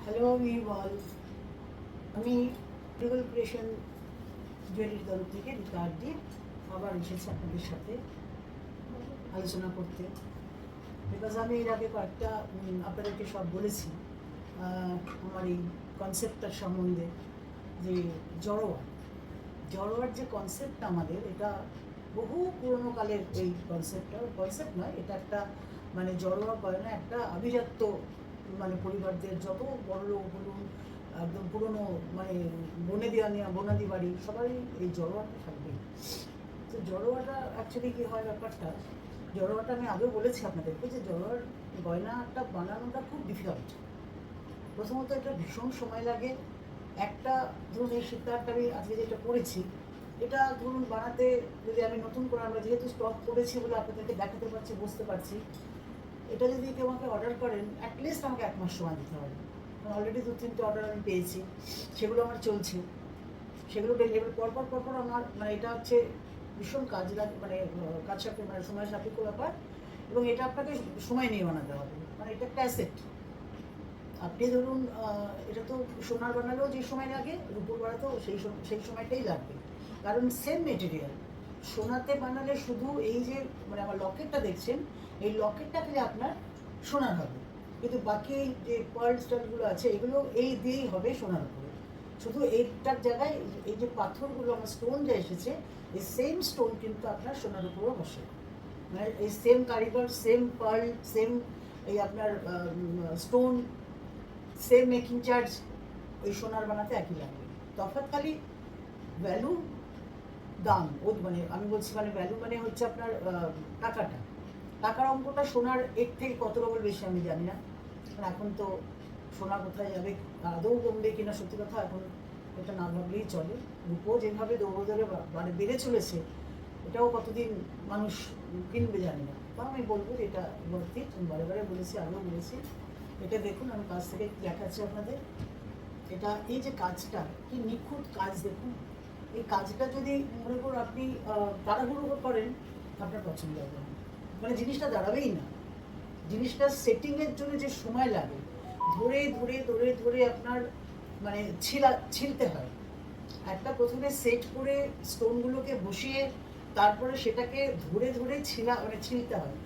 Hello বল, আমি Regal creation jewellery তরফ থেকে রিকার্ড দিয়ে আবার এসেছি আপনাদের সাথে আলোচনা করতে। বিকজ আমি এর আগে কয়েকটা আপনাদেরকে সব বলেছি আমার এই কনসেপ্টটার সম্বন্ধে, যে জড়োয়া জড়োয়ার যে কনসেপ্টটা আমাদের, এটা বহু পুরোনো কালের এই কনসেপ্ট নয়, এটা একটা মানে জড়োয়া গয়না একটা আভিজাত্য, মানে পরিবারদের যত বড় লোক বলুন, একদম পুরোনো মানে বনাদি বাড়ি সবাই এই জড়োয়াটা থাকবেই। তো জড়োয়াটা অ্যাকচুয়ালি কী হয় ব্যাপারটা, জড়োয়াটা আমি আগেও বলেছি আপনাদেরকে যে জড়োয়ার গয়নাটা বানানোটা খুব ডিফিকাল্ট। প্রথমত এটা ভীষণ সময় লাগে। একটা ধরুন এই সীতাহারটা আমি আজকে যেটা করেছি, এটা ধরুন বানাতে যদি আমি নতুন করে, আমরা যেহেতু স্টক করেছি বলে আপনাদেরকে দেখাতে পারছি, বুঝতে পারছি, এটা যদি কেউ আমাকে অর্ডার করেন অ্যাটলিস্ট আমাকে 1 মাস সময় দিতে হবে। অলরেডি 2-3টে অর্ডার আমি পেয়েছি, সেগুলো আমার চলছে, সেগুলো ডেলিভারি পরপর আমার মানে এটা হচ্ছে ভীষণ কাজ লাগে, মানে কাজ সাপেক্ষ, মানে সময় সাপেক্ষ ব্যাপার, এবং এটা আপনাকে সময় নিয়ে বানাতে হবে। মানে এটা একটা অ্যাসেট। আপনি ধরুন এটা তো সোনার বানালেও যে সময় লাগে, রূপোর বানাতেও সেই সময়টাই লাগবে, কারণ সেম মেটেরিয়াল। সোনাতে বানালে শুধু এই যে মানে আমার লকেটটা দেখছেন, এই লকেটটা খেলে আপনার সোনার হবে, কিন্তু বাকি যে পার্ল স্টাইলগুলো আছে এগুলো এই দিয়েই হবে সোনার উপরে। শুধু এইটার জায়গায় এই যে পাথরগুলো আমার স্টোন যা এসেছে, এই সেম স্টোন কিন্তু আপনার সোনার উপরেও বসে, মানে এই সেম কারিগর, সেম পার্ল, সেম এই আপনার স্টোন, সেম মেকিং চার্জ, ওই সোনার বানাতে একই লাগবে। তফাৎ খালি ভ্যালু, দাম, ও মানে আমি বলছি মানে ভ্যালু মানে হচ্ছে আপনার টাকার অঙ্কটা সোনার এর থেকে কত ডবল বেশি আমি জানি না, কারণ এখন তো সোনা কোথায় যাবে, আদৌ কমবে কিনা সত্যি কথা এখন এটা না ভাবলেই চলে। রূপো যেভাবে দৌড়ে মানে বেড়ে চলেছে, এটাও কতদিন মানুষ কিনবে জানি না। বা আমি বলবো যে এটা ভর্তি, বারে বারে বলেছি, আগেও বলেছি। এটা দেখুন, আমি কাছ থেকে দেখাচ্ছি আপনাদের। এটা এই যে কাজটা, কি নিখুঁত কাজ দেখুন। এই কাজটা যদি মনে করুন আপনি তাড়াহুড়ো করেন, আপনার পছন্দ হবে না, মানে জিনিসটা দাঁড়াবেই না। জিনিসটা সেটিংয়ের জন্য যে সময় লাগে, ধরে ধরে ধরে ধরে আপনার মানে ছিলতে হয়। একটা প্রথমে সেট করে স্টোনগুলোকে বসিয়ে তারপরে সেটাকে ধরে ধরে ছিলতে হয়,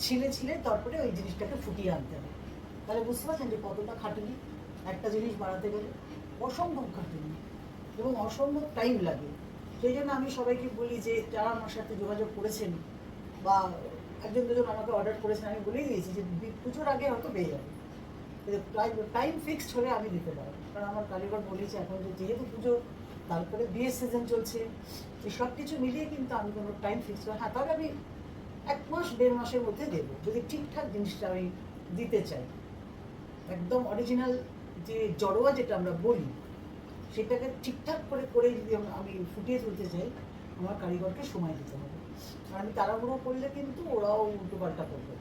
ছিলে তারপরে ওই জিনিসটাকে ফুটিয়ে আনতে হয়। তাহলে বুঝতে পারছেন যে কতটা খাটুনি একটা জিনিস বানাতে গেলে, অসম্ভব খাটুনি এবং অসম্ভব টাইম লাগে। সেই জন্য আমি সবাইকে বলি যে যারা আমার সাথে যোগাযোগ করেছেন বা একজন দুজন আমাকে অর্ডার করেছেন, আমি বলেই দিয়েছি যে পুজোর আগে হয়তো পেয়ে যাবে। টাইম ফিক্সড হলে আমি দিতে পারবো, কারণ আমার কারিগর বলেছে এখন যেহেতু পুজো, তারপরে বিয়ের সিজন চলছে, এই সব কিছু মিলিয়ে কিন্তু আমি কোনো টাইম ফিক্স করি। হ্যাঁ, তবে আমি 1 মাস 1.5 মাসের মধ্যে দেবো, যদি ঠিকঠাক জিনিসটা আমি দিতে চাই। একদম অরিজিনাল যে জড়োয়া যেটা আমরা বলি, সেটাকে ঠিকঠাক করে যদি আমি ফুটিয়ে তুলতে চাই, আমার কারিগরকে সময় দিতে হবে। আর আমি তাড়াহুড়ো করলে কিন্তু ওরাও উল্টোপাল্টা করবে।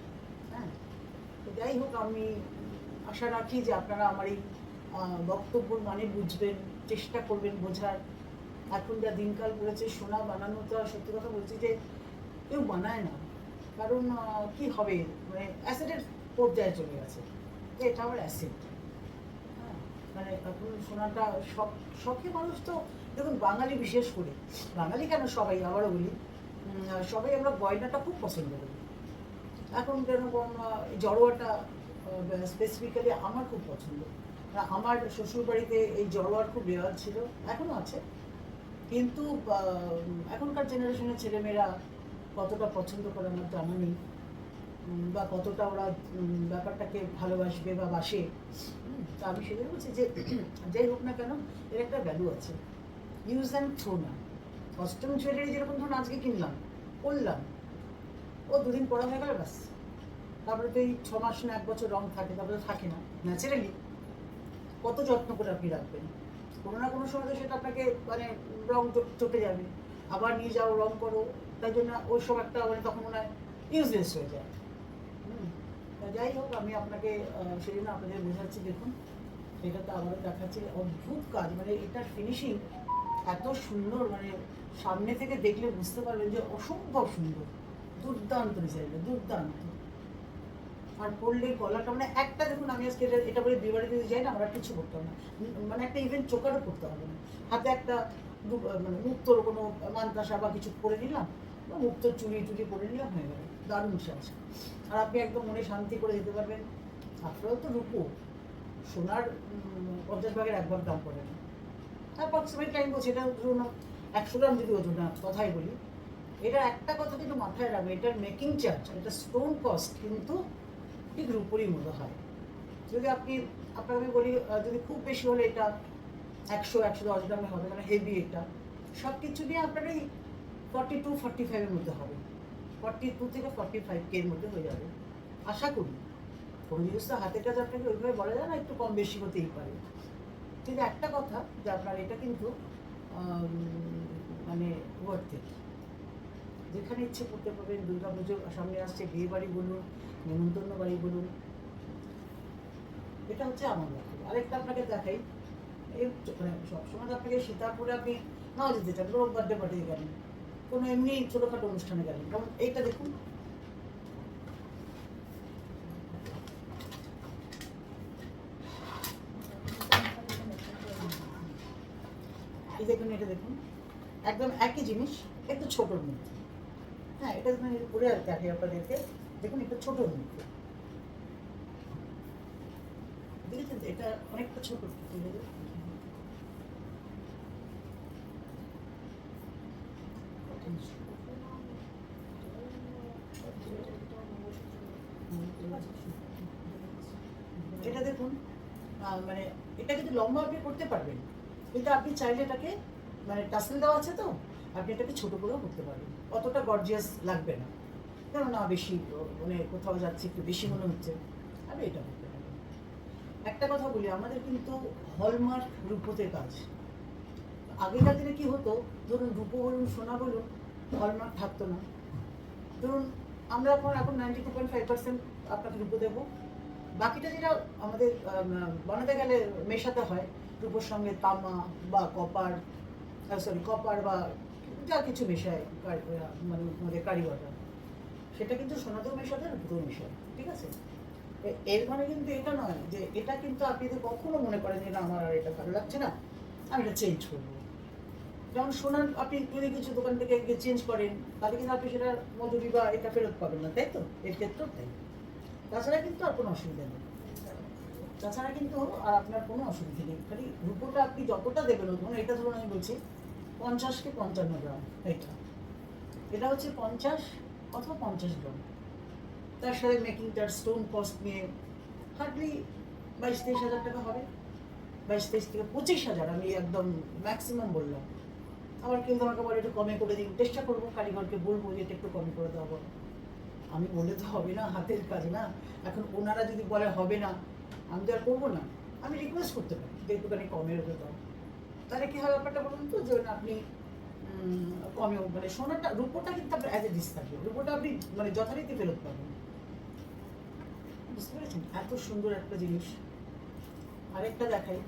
হ্যাঁ, তো যাই হোক, আমি আশা রাখি যে আপনারা আমার এই বক্তব্যর মানে বুঝবেন, চেষ্টা করবেন বোঝার। এখন যা দিনকাল পড়েছে, সোনা বানানো তো সত্যি কথা বলছি যে কেউ বানায় না, কারণ কি হবে, মানে অ্যাসেটের পর্যায়ে চলে গেছে, তো এটা আমার অ্যাসেট। হ্যাঁ, মানে এখন সোনাটা শখে মানুষ তো দেখুন, বাঙালি বিশেষ করে, বাঙালি কেন সবাই, আবারও বলি, সবাই আমরা গয়নাটা খুব পছন্দ করি। এখন যেরকম জড়োয়াটা স্পেসিফিক্যালি আমার খুব পছন্দ। আমার শ্বশুরবাড়িতে এই জড়োয়ার খুব রেওয়াজ ছিল, এখনও আছে, কিন্তু এখনকার জেনারেশনের ছেলেমেয়েরা কতটা পছন্দ করে আমার জানা নেই, বা কতটা ওরা ব্যাপারটাকে ভালোবাসবে বা বাসে। তা আমি সেটাই বলছি যে যাই হোক না কেন, এর একটা ভ্যালু আছে, ইউজ অ্যান্ড থ্রো না। কস্টিউম জুয়েলারি যেরকম ধরুন আজকে কিনলাম, পরলাম, ও 2 দিন পরা হয়ে গেল, ব্যাস। তারপরে তো এই 6 মাস না 1 বছর রং থাকে, তারপরে থাকে না ন্যাচারালি। কত যত্ন করে আপনি রাখবেন, কোনো না কোনো সময় তো সেটা আপনাকে মানে রং চটে যাবে, আবার নিয়ে যাও রং করো, তাই জন্য ওই সব একটা মানে তখন মনে হয় ইউজলেস হয়ে যায়। যাই হোক, আমি আপনাকে সেই জন্য আপনাদের বোঝাচ্ছি। দেখুন, এটা তো আবারও দেখাচ্ছি, অদ্ভুত কাজ, মানে এটার ফিনিশিং এত সুন্দর, মানে সামনে থেকে দেখলে বুঝতে পারবেন যে অসম্ভব সুন্দর, দুর্দান্ত ডিজাইন, দুর্দান্ত। আর পরলে গলাটা মানে একটা দেখুন, আমি আজকে এটা বলে বিয়ে বাড়িতে যাই না, আমরা কিছু করতে হবে না, মানে একটা ইভেন্ট চোকারও করতে হবে না, হাতে একটা মানে মুক্তোর কোনো মান্তাসা বা কিছু পরে নিলাম, বা মুক্তোর চুড়ি টুড়ি পরে নিলাম, হয়ে গেল, দারুণ সাজ। আর আপনি একদম মনে শান্তি করে দিতে পারবেন। আপনারও তো রূপো, সোনার 50 ভাগের 1 ভাগ দাম পড়ে না। অ্যাপ্রক্সিমেট টাইম বলছি, এটা ধরুন 100 গ্রাম যদি ওজন না, কথাই বলি, এটা একটা কথা কিন্তু মাথায় রাখবে, এটার মেকিং চার্জ, এটা স্টোন কস্ট কিন্তু ঠিক রূপোরই মতো হয়। যদি আপনি, আপনাকে আমি বলি, যদি খুব বেশি হলে এটা 100-110 গ্রামে হবে, মানে হেভি এটা, সব কিছু নিয়ে আপনার এই 42-45-এর মধ্যে হবে, 42 থেকে 45K এর মধ্যে হয়ে যাবে আশা করি। কোনো জিনিস তো হাতের কাজ আপনাকে ওইভাবে বলা যায় না, একটু কম বেশি হতেই পারে। কিন্তু একটা কথা যে আপনার এটা কিন্তু মানে ওয়ার্থ ইট, যেখানে ইচ্ছে করতে পারবেন। দুর্গা পুজো সামনে আসছে, বিয়ে বাড়ি বলুন, নেমন্তন্ন বাড়ি বলুন, এটা হচ্ছে আমার লক্ষ্য। আরেকটা আপনাকে দেখাই, এই মানে সবসময় তো আপনাকে সীতাপুরে আপনি নাও যেতে চান, কোনো বার্থডে পার্টি গেলেন, কোনো এমনি ছোটোখাটো অনুষ্ঠানে গেলেন, কারণ এইটা দেখুন, এই দেখুন, এটা দেখুন, একদম একই জিনিস, একটু ছোটোর মধ্যে। হ্যাঁ, এটা মানে পরে আর দেখে আপনাদেরকে, দেখুন একটু ছোটোর মধ্যে, দেখেছেন তো, এটা অনেকটা ছোট। এটা দেখুন, মানে এটা কিন্তু লম্বা আপনি করতে পারবেন, কিন্তু আপনি চাইলে এটাকে, মানে টাসেল দেওয়া আছে তো, আপনি এটাকে ছোটো করেও করতে পারবেন, অতটা গর্জিয়াস লাগবে না, কেন না বেশি মানে কোথাও যাচ্ছে একটু বেশি মনে হচ্ছে, আপনি এটা করতে পারবেন। একটা কথা বলি, আমাদের কিন্তু হলমার্ক রূপোতে কাজ। আগেকার দিনে কি হতো, ধরুন রূপো বলুন, সোনা বলুন, হলমার্ক থাকতো না। ধরুন আমরা এখন 92.5% আপনাকে রূপো দেবো, বাকিটা যেটা আমাদের বানাতে গেলে মেশাতে হয়, রূপোর সঙ্গে তামা বা কপার, কপার বা যা কিছু মেশায় মানে আমাদের কারিগররা, সেটা কিন্তু সোনাতেও মেশাতে, রূপোতেও মেশায়, ঠিক আছে? এর মানে কিন্তু এটা নয় যে এটা কিন্তু আপনি যদি কখনো মনে করেন যে না আমার আর এটা ভালো লাগছে না, আমি এটা চেঞ্জ করবো। যেমন সোনার আপনি যদি কিছু দোকান থেকে চেঞ্জ করেন, তাহলে কিন্তু আপনি সেটা মজুরি বা এটা ফেরত পাবেন না, তাই তো? এর ক্ষেত্রেও তাই। তাছাড়া কিন্তু আর কোনো অসুবিধা নেই, তাছাড়া কিন্তু আর আপনার কোনো অসুবিধা নেই। খালি রূপোটা আপনি যতটা দেবেন, ধরুন এটা ধরুন আমি বলছি 50 কে 55 গ্রাম, এটা হচ্ছে 50 অথবা 50 গ্রাম, তার সাথে মেকিং চার্জ, স্টোন কস্ট নিয়ে হার্ডলি 22-23 হাজার টাকা হবে। 22-23 থেকে 25 হাজার আমি একদম ম্যাক্সিমাম বললাম। আবার কেউ আমাকে বলে একটু কমে করে দিন, চেষ্টা করবো, কারিগরকে বলবো যে এটা একটু কমে করে দেওয়া। আমি বললে তো হবে না, হাতের কাজ না। এখন ওনারা যদি বলে হবে না, আমি তো আর করবো না, আমি রিকোয়েস্ট করতে পারি যে একটুখানি কমের উপরে দাও। তাহলে কী হয় ব্যাপারটা বলুন তো, যে আপনি কমেও, মানে সোনাটা রূপোটা কিন্তু আপনার অ্যাজ এ ডিস থাকবে, রূপোটা আপনি মানে যথারীতি ফেরত পাবেন, বুঝতে পেরেছেন? এত সুন্দর একটা জিনিস। আরেকটা দেখাই,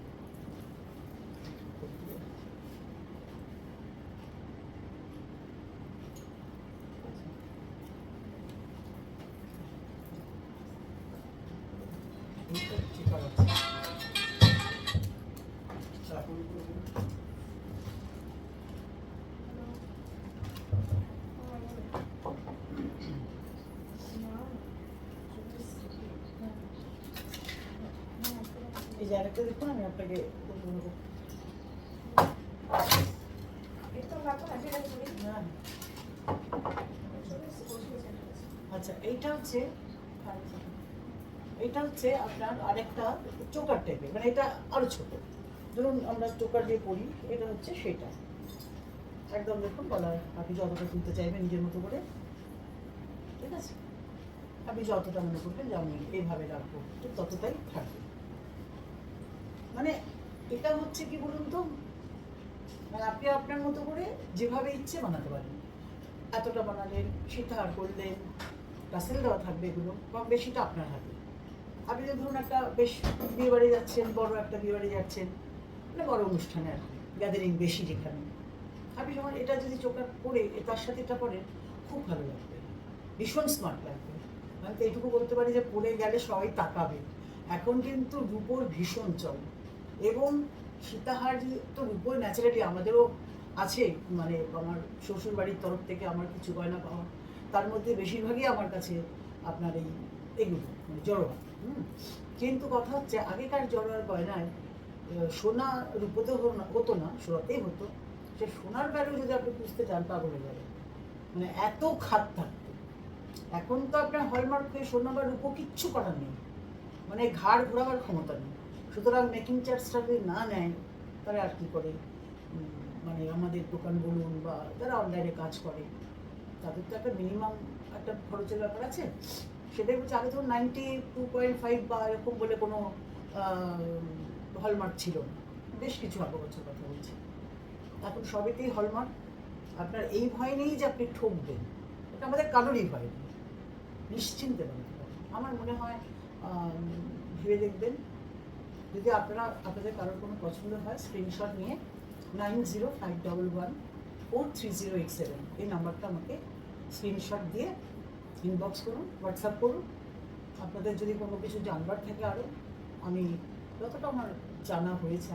এই জায়গাটা দেখুন, আমি আপনাকে আচ্ছা, এইটা হচ্ছে আপনার আরেকটা চোকার টাইপের, মানে এটা আরো ছোট। ধরুন আমরা চোকার দিয়ে পড়ি, এটা হচ্ছে সেটা একদম দেখুন গলার, আপনি যতটা তুলতে চাইবেন নিজের মতো করে, ঠিক আছে? আপনি যতটা মনে করবেন যে আমি এইভাবে রাখবো, ঠিক ততটাই থাকবে। মানে এটা হচ্ছে কি বলুন তো, মানে আপনি আপনার মতো করে যেভাবে ইচ্ছে বানাতে পারেন। এতটা বানালেন, সীতাহার করলেন, টাসেল দেওয়া থাকবে, এগুলো কম বেশিটা আপনার হাতে। আপনি যদি ধরুন একটা বেশ বিয়ে বাড়ি যাচ্ছেন, বড় একটা বিয়ে বাড়ি যাচ্ছেন, মানে বড় অনুষ্ঠানে আর কি, গ্যাদারিং বেশি যেখানে, আপনি যখন এটা যদি চোখটা পরে তার সাথে এটা পরেন, খুব ভালো লাগবে, ভীষণ স্মার্ট লাগবে। আমি তো এইটুকু বলতে পারি যে পরে গেলে সবাই তাকাবে। এখন কিন্তু রূপোর ভীষণ চল, এবং সীতাহার তো রূপোর ন্যাচারালি আমাদেরও আছে, মানে আমার শ্বশুর বাড়ির তরফ থেকে আমার কিছু গয়না পাওয়া, তার মধ্যে বেশিরভাগই আমার কাছে আপনার এগুলো মানে জড়োয়া। কিন্তু কথা হচ্ছে আগেকার জড়োয়ার গয়নায় সোনা রূপোতে হতো না, সোনাতেই হতো। সে সোনার ভ্যালু যদি আপনি বুঝতে চান পাগল হয়ে যাবে, মানে এত খাত থাকতো। এখন তো আপনার হলমার্ক হয়ে সোনা বা রূপো কিচ্ছু করার নেই, মানে ঘাড় ঘোরাবার ক্ষমতা নেই। সুতরাং মেকিং চার্জটা যদি না নেয় তাহলে আর কী করে, মানে আমাদের দোকান বলুন বা যারা অনলাইনে কাজ করে তাদের তো একটা মিনিমাম একটা খরচের ব্যাপার আছে। সেটাই বলছে, আগে ধরুন 92.5 বা এরকম বলে কোনো হলমার্ক ছিল না, বেশ কিছু আগে বছর কথা বলছি। এখন সবেতেই হলমার্ক। আপনার এই ভয় নেই যে আপনি ঠকবেন, এটা আমাদের কারোরই ভয় নেই, নিশ্চিন্তে বলতে পারেন। আমার মনে হয় ভেবে দেখবেন, যদি আপনাদের কারোর কোনো পছন্দ হয় স্ক্রিনশট নিয়ে 9051143087 এই নাম্বারটা আমাকে স্ক্রিনশট দিয়ে ইনবক্স করুন, হোয়াটসঅ্যাপ করুন। আপনাদের যদি কোনো কিছু জানবার থাকে আরও, আমি যতটা আমার জানা হয়েছে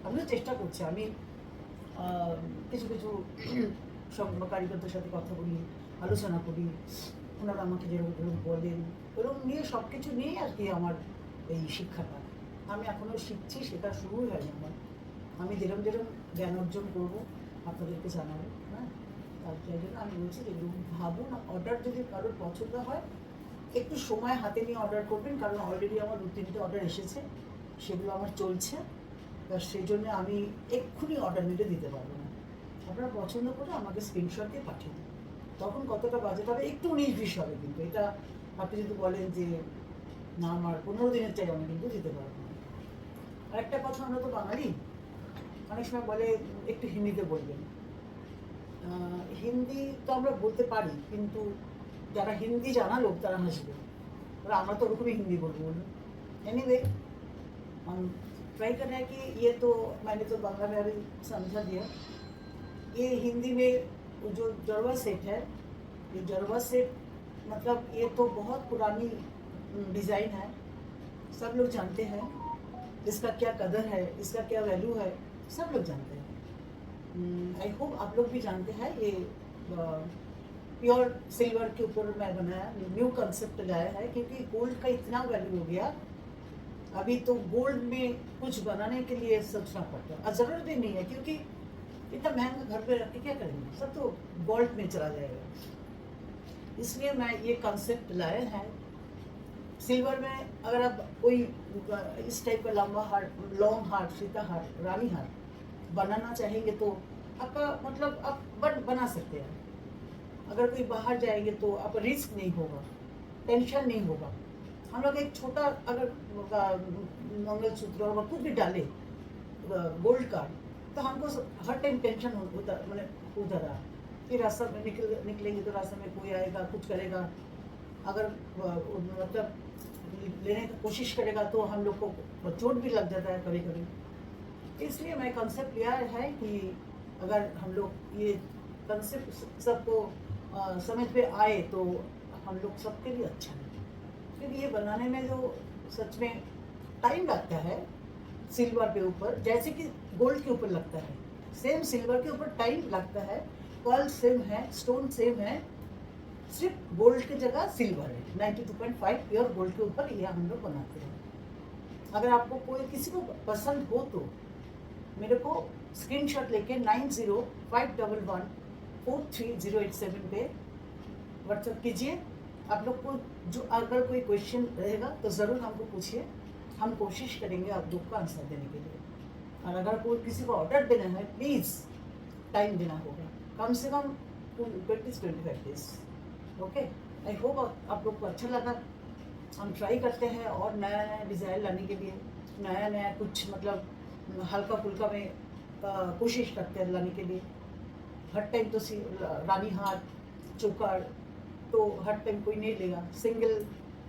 আমিও চেষ্টা করছি। আমি কিছু কিছু কারিগরদের সাথে কথা বলি, আলোচনা করি, ওনারা আমাকে যেরকম বলেন ওরকম নিয়ে সব কিছু নিয়েই আর কি আমার এই শিক্ষাটা। আমি এখনও শিখছি, সেটা শুরুই হয়নি আমার। আমি যেরকম জ্ঞান অর্জন করবো আপনাদেরকে জানাবো। হ্যাঁ, তার জন্য আমি বলছি যে ভাবুন, অর্ডার যদি কারোর পছন্দ হয় একটু সময় হাতে নিয়ে অর্ডার করবেন, কারণ অলরেডি আমার 2-3টে অর্ডার এসেছে, সেগুলো আমার চলছে। সেই জন্য আমি এক্ষুনি অর্ডার নিতে দিতে পারবো না। আপনারা পছন্দ করে আমাকে স্ক্রিনশট দিয়ে পাঠিয়ে দিন, তখন কতটা বাজেট হবে একটু 19-20 হবে। কিন্তু এটা আপনি যদি বলেন যে না আমার 15 দিনের চাই, আমি কিন্তু দিতে পারবো না। আরেকটা কথা, আমরা তো বাঙালি, অনেক সময় বলে একটু হিন্দিতে বলবেন। হিন্দি তো আমরা বলতে পারি, কিন্তু যারা হিন্দি জানা লোক তারা হাসবে, আমরা তো ওরকমই हिंदी बोल बोल। एनीवे हम ट्राई कर रहे हैं कि ये तो मैंने तो बांग्ला में अभी समझा दिया। ये हिंदी में जो जरवा सेट है, ये जरवा सेट मतलब ये तो बहुत पुरानी डिज़ाइन है, सब लोग जानते हैं इसका क्या कदर है, इसका क्या वैल्यू है, सब लोग जानते हैं। आई होप आप लोग भी जानते हैं। ये प्योर सिल्वर के ऊपर मैं बनाया, न्यू कंसेप्ट लाया है, क्योंकि गोल्ड का इतना वैल्यू हो गया। अभी तो गोल्ड में कुछ बनाने के लिए सोचना पड़ता है, और ज़रूरत भी नहीं है, क्योंकि इतना महंगा घर पे रख के क्या करेंगे, सब तो गोल्ड में चला जाएगा। इसलिए मैं ये कंसेप्ट लाया है। सिल्वर में अगर आप कोई इस टाइप का लंबा हार, लॉन्ग हार, सीता हार, रानी हार बनाना चाहेंगे तो आपका मतलब आप बना सकते हैं। अगर कोई बाहर जाएंगे तो आप रिस्क नहीं होगा, टेंशन नहीं होगा। हम लोग एक छोटा अगर मंगलसूत्र और कुछ भी डाले गोल्ड का, तो हमको हर टाइम टेंशन होता, मैंने होता रहा कि रास्ता में निकलेंगे तो रास्ते में कोई आएगा कुछ करेगा, अगर मतलब लेने की कोशिश करेगा तो हम लोग को चोट भी लग जाता है कभी कभी। इसलिए मैं कंसेप्ट लिया है कि अगर हम लोग ये कंसेप्ट सबको समझ पे आए तो हम लोग सबके लिए अच्छा है। क्योंकि ये बनाने में जो सच में टाइम लगता है सिल्वर के ऊपर, जैसे कि गोल्ड के ऊपर लगता है, सेम सिल्वर के ऊपर टाइम लगता है। पर्ल सेम है, स्टोन सेम है, सिर्फ गोल्ड की जगह सिल्वर है। 92.5 प्योर गोल्ड के ऊपर ये हम लोग बनाते हैं। अगर आपको कोई किसी को पसंद हो तो मेरे को स्क्रीनशॉट लेके 9051143087 पे व्हाट्सएप कीजिए। आप लोग को जो अगर कोई क्वेश्चन रहेगा तो ज़रूर हमको पूछिए, हम कोशिश करेंगे आप लोग को आंसर देने के लिए। और अगर कोई किसी को ऑर्डर देना है प्लीज़ टाइम देना होगा, कम से कम 20-25 डेज। ओके, आई होप आप लोग को अच्छा लगा। हम ट्राई करते हैं और नया नया डिज़ाइन लाने के लिए, नया नया कुछ मतलब हल्का फुल्का में कोशिश करते हैं लाने के लिए। हर टाइम तो रानी हार चोकर तो हर टाइम कोई नहीं लेगा। सिंगल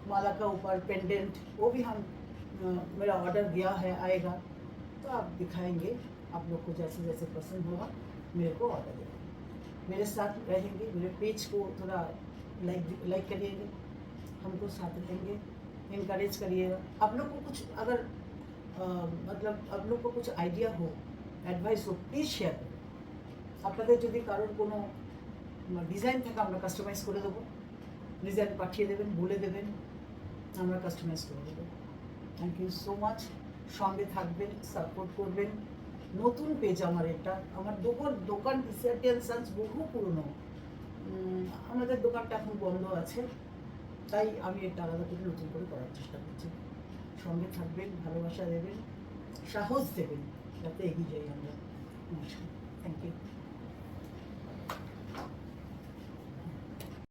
माला का ऊपर पेंडेंट वो भी हम मेरा ऑर्डर गया है, आएगा तो आप दिखाएंगे। आप लोग को जैसे जैसे पसंद होगा मेरे को ऑर्डर देगा। मेरे साथ रहेंगे, मेरे पेज को थोड़ा लाइक करिएगा। हमको साथ रहेंगे, इनकरेज करिएगा। आप लोग को कुछ अगर मतलब आप लोग को कुछ आइडिया हो, অ্যাডভাইস হোক, প্লিজ শেয়ার করুন। আপনাদের যদি কারোর কোনো ডিজাইন থাকে আমরা কাস্টমাইজ করে দেবো, ডিজাইন পাঠিয়ে দেবেন, বলে দেবেন, আমরা কাস্টমাইজ করে দেবো। Thank you so much. সঙ্গে থাকবেন, সাপোর্ট করবেন। নতুন পেজ আমার এটা, আমার দোকান টিসার্টি অ্যান্ড সান্স বহু পুরনো, আমাদের দোকানটা এখন বন্ধ আছে, তাই আমি এটা আলাদা করে নতুন করে করার চেষ্টা করছি। সঙ্গে থাকবেন, ভালোবাসা দেবেন, সাহস দেবেন, যাতে এগিয়ে যাই আমরা। নমস্কার, থ্যাংক ইউ।